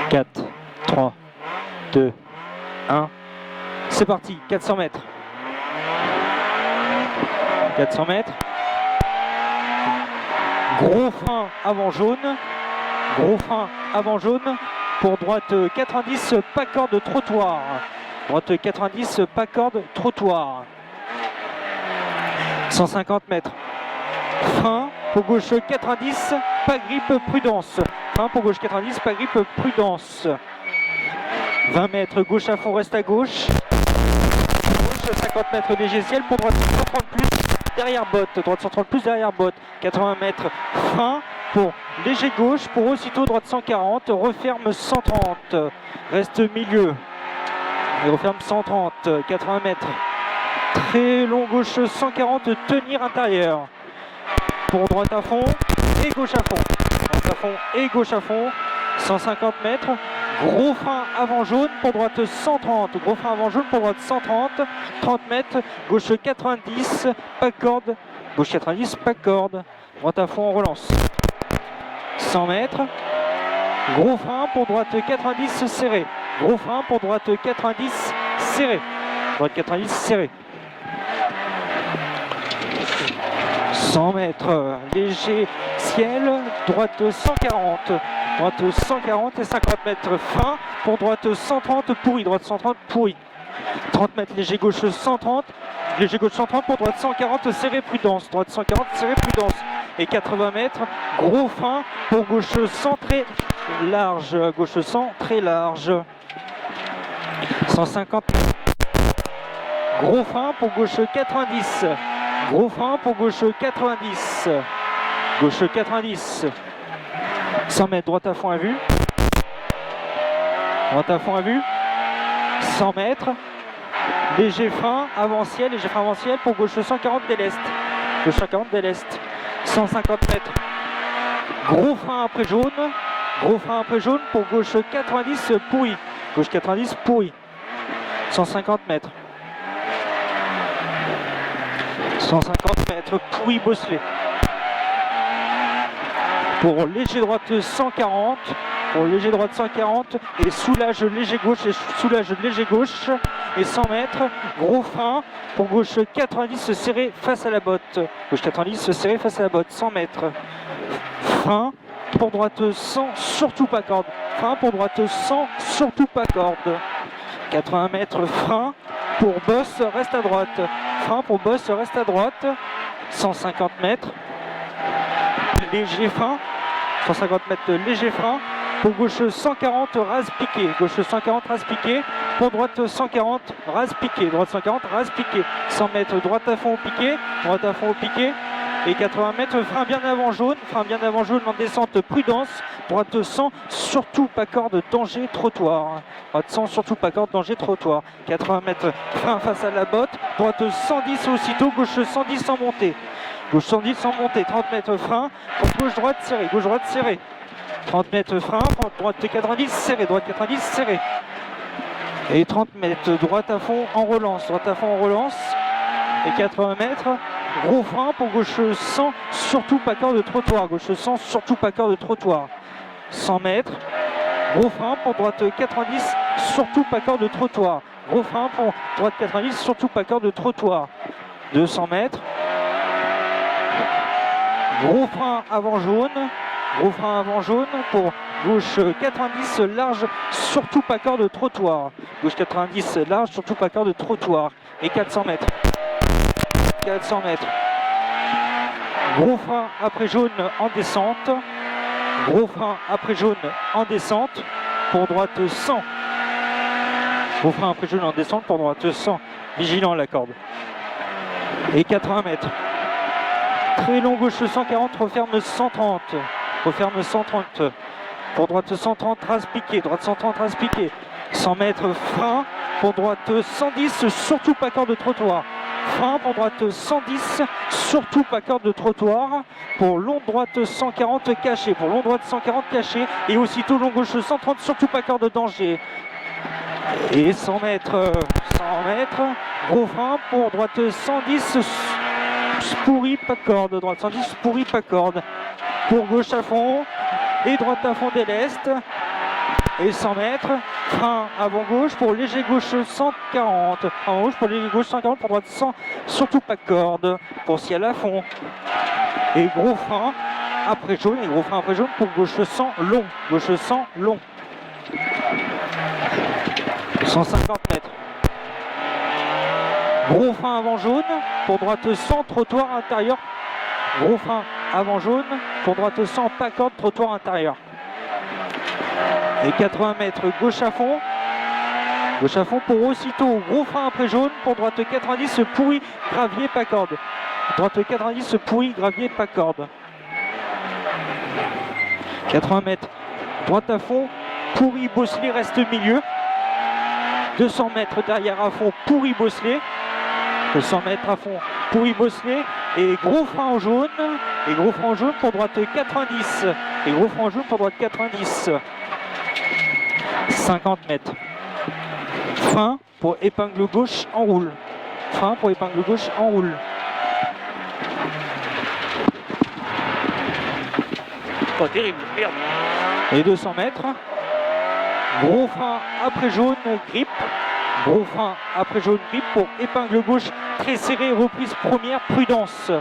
4, 3, 2, 1. C'est parti, 400 mètres. 400 mètres. Gros frein avant jaune. Gros frein avant jaune. Pour droite 90, pas corde trottoir. Droite 90, pas corde trottoir. 150 mètres. Frein pour gauche 90, pas grippe, prudence. Frein pour gauche 90, pas grippe, prudence. 20 mètres, gauche à fond, reste à gauche. Gauche 50 mètres léger ciel pour droite 130 plus, derrière botte. Droite 130 plus, derrière botte. 80 mètres, frein pour léger gauche, pour aussitôt droite 140, referme 130. Reste milieu. Et referme 130, 80 mètres. Très long gauche 140, tenir intérieur. Pour droite à fond et gauche à fond. Droite à fond et gauche à fond. 150 mètres. Gros frein avant jaune pour droite 130. Gros frein avant jaune pour droite 130. 30 mètres. Gauche 90. Pas corde. Gauche 90. Pas corde. Droite à fond, on relance. 100 mètres. Gros frein pour droite 90 serré. Gros frein pour droite 90 serré. Droite 90 serré. 100 mètres, léger ciel, droite 140, droite 140 et 50 mètres frein, pour droite 130 pourri, droite 130 pourri. 30 mètres, léger gauche 130, léger gauche 130 pour droite 140 serré prudence, droite 140 serré prudence. Et 80 mètres, gros frein pour gauche 100 très large, gauche 100 très large. 150 mètres, gros frein pour gauche 90. Gros frein pour gauche 90. Gauche 90. 100 mètres, droite à fond à vue. Droite à fond à vue. 100 mètres. Léger frein avant ciel. Léger frein avant ciel pour gauche 140 dès l'est. Gauche 140 dès l'est. 150 mètres. Gros frein après jaune. Gros frein après jaune pour gauche 90 pourri. Gauche 90 pourri. 150 mètres. 150 mètres, pourri bosselé. Pour léger droite 140, pour léger droite 140 et soulage léger gauche et soulage léger gauche et 100 mètres, gros frein pour gauche 90 serré face à la botte. Gauche 90 serré face à la botte, 100 mètres. Frein pour droite 100, surtout pas corde. Frein pour droite 100, surtout pas corde. 80 mètres, frein pour bosse, reste à droite. Frein pour bosse, reste à droite. 150 mètres. Léger frein. 150 mètres, léger frein. Pour gauche 140, rase piqué. Gauche 140, rase piqué. Pour droite 140, rase piqué. Droite 140, rase piqué. 100 mètres, droite à fond au piqué. Droite à fond au piqué. Et 80 mètres, frein bien avant jaune. Frein bien avant jaune en descente, prudence. Droite 100, surtout pas corde, danger, trottoir. Droite 100, surtout pas corde, danger, trottoir. 80 mètres, frein face à la botte. Droite 110 aussitôt, gauche 110 sans montée. Gauche 110 sans montée. 30 mètres, frein. Pour gauche-droite serré. Gauche-droite serré. 30 mètres, frein. Droite 90 serré. Droite 90 serré. Et 30 mètres, droite à fond en relance. Droite à fond en relance. Et 80 mètres. Gros frein pour gauche 100, surtout pas corde de trottoir. Gauche 100, surtout pas corde de trottoir. 100 mètres. Gros frein pour droite 90, surtout pas corde de trottoir. Gros frein pour droite 90, surtout pas corde de trottoir. 200 mètres. Gros frein avant jaune. Gros frein avant jaune pour gauche 90 large, surtout pas corde de trottoir. Gauche 90 large, surtout pas corde de trottoir. Et 400 mètres. 400 mètres. Gros frein après jaune en descente. Gros frein après jaune en descente. Pour droite 100. Gros frein après jaune en descente. Pour droite 100. Vigilant à la corde. Et 80 mètres. Très long gauche 140. Referme 130. Referme 130. Pour droite 130. Rase piqué. Droite 130. Rase piqué. 100 mètres. Frein. Pour droite 110. Surtout pas corde de trottoir. Frein pour droite 110, surtout pas corde de trottoir. Pour long droite 140 caché, pour long droite 140 caché. Et aussitôt long gauche 130, surtout pas corde de danger. Et 100 mètres, gros frein pour droite 110, pourri pas corde. Droite 110, pourri pas corde. Pour gauche à fond et droite à fond dès l'est. et 100 mètres. Frein avant gauche pour léger gauche 140. Avant gauche pour léger gauche 140, pour droite 100. Surtout pas de corde pour ciel à fond. Et gros frein après jaune, et gros frein après jaune pour gauche 100 long. Gauche 100 long. 150 mètres. Gros frein avant jaune, pour droite 100, trottoir intérieur. Gros frein avant jaune, pour droite 100, pas corde, trottoir intérieur. Et 80 mètres, gauche à fond. Gauche à fond pour aussitôt, gros frein après jaune, pour droite 90, pourri, gravier, pas corde. Droite 90, pourri, gravier, pas corde. 80 mètres, droite à fond, pourri, bosselé, reste milieu. 200 mètres derrière à fond, pourri, bosselé. 200 mètres à fond, pourri, bosselé. Et gros frein en jaune. Et gros frein en jaune pour droite 90. Et gros frein en jaune pour droite 90. 50 mètres. Frein pour épingle gauche en roule. Frein pour épingle gauche en roule. Pas terrible, merde. Et 200 mètres. Gros frein après jaune, grippe. Gros frein après jaune, grippe pour épingle gauche très serré, reprise première, prudence.